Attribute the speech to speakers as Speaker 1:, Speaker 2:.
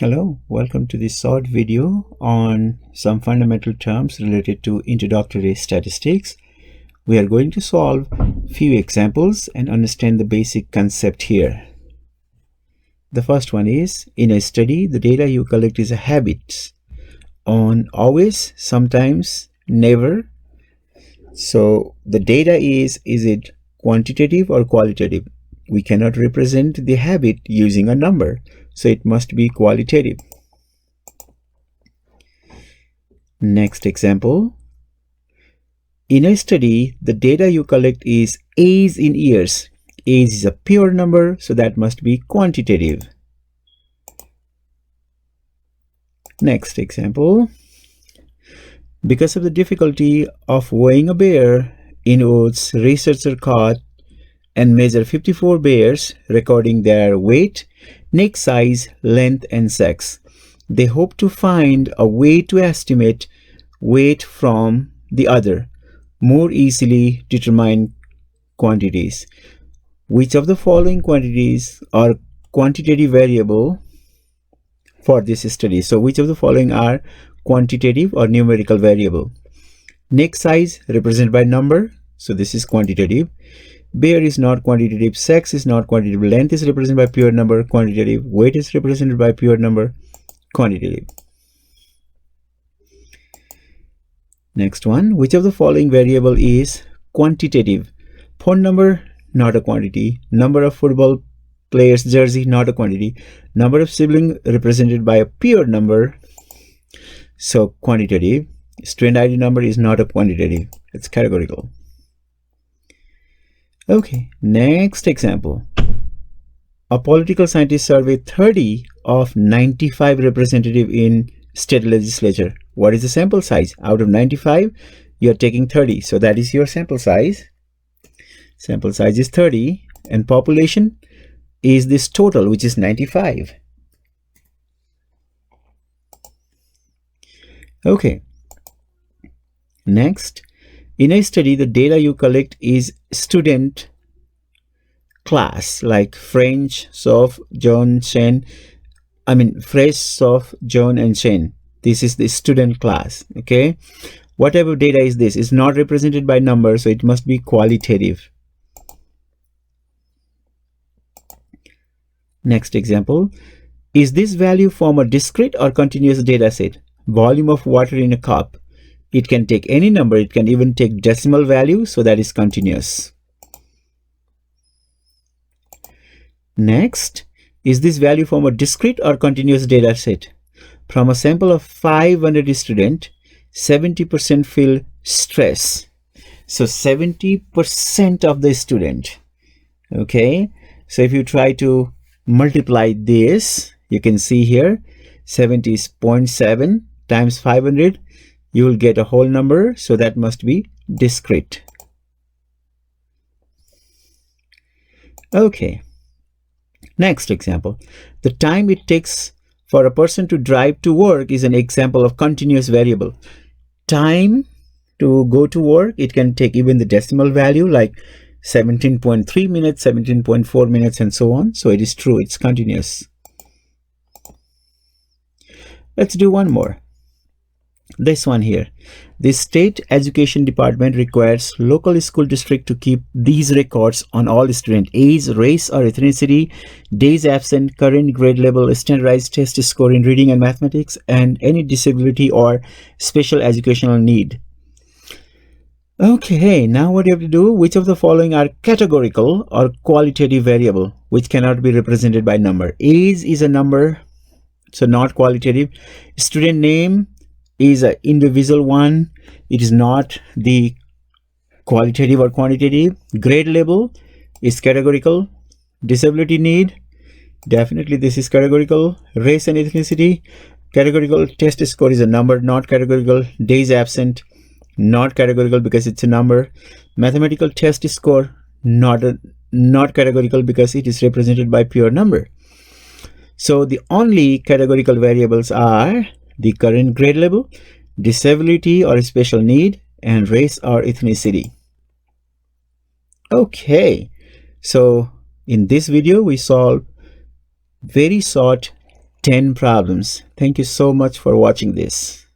Speaker 1: Hello, welcome to this short video on some fundamental terms related to introductory statistics. We are going to solve few examples and understand the basic concept here. The first one is, in a study, the data you collect is a habit on always, sometimes, never. So the data is it quantitative or qualitative? We cannot represent the habit using a number, so it must be qualitative. Next example. In a study, the data you collect is age in years. Age is a pure number, so that must be quantitative. Next example. Because of the difficulty of weighing a bear, in woods, researchers caught and measured 54 bears, recording their weight, neck size, length, and sex. They hope to find a way to estimate weight from the other, more easily determine quantities. Which of the following quantities are quantitative variable for this study? So which of the following are quantitative or numerical variable? Neck size represented by number, so this is quantitative. Bear is not quantitative, sex is not quantitative, length is represented by pure number, quantitative, weight is represented by pure number, quantitative. Next one, which of the following variable is quantitative? Phone number, not a quantity. Number of football players jersey, not a quantity. Number of siblings represented by a pure number, so quantitative. Student ID number is not a quantitative, it's categorical. Okay, next example. A political scientist surveyed 30 of 95 representatives in state legislature. What is the sample size? Out of 95, you are taking 30. So that is your sample size. Sample size is 30 and population is this total, which is 95. Okay. Next. In a study, the data you collect is student class, like French, Sof, John, Shen. Fresh, Sof, John, and Shen. This is the student class. Okay. What type of data is this? It's not represented by number, so it must be qualitative. Next example. Is this value from a discrete or continuous data set? Volume of water in a cup. It can take any number, it can even take decimal value, so that is continuous. Next, is this value from a discrete or continuous data set? From a sample of 500 students, 70% feel stress. So 70% of the student. Okay, so if you try to multiply this, you can see here 70 is 0.7 times 500. You will get a whole number, so that must be discrete. Okay. Next example. The time it takes for a person to drive to work is an example of continuous variable. Time to go to work, it can take even the decimal value like 17.3 minutes, 17.4 minutes, and so on. So it is true, it's continuous. Let's do one more. This one here. The state education department requires local school district to keep these records on all student age, race or ethnicity, days absent, current grade level, standardized test score in reading and mathematics, and any disability or special educational need. Okay, now what you have to do, which of the following are categorical or qualitative variable, which cannot be represented by number? Age is a number, so not qualitative. Student name is an individual one, it is not the qualitative or quantitative. Grade level is categorical. Disability need, definitely this is categorical. Race and ethnicity, categorical. Test score is a number, not categorical. Days absent, not categorical because it's a number. Mathematical test score, not categorical because it is represented by pure number. So the only categorical variables are the current grade level, disability or special need, and race or ethnicity. Okay, so in this video we solve very short 10 problems. Thank you so much for watching this.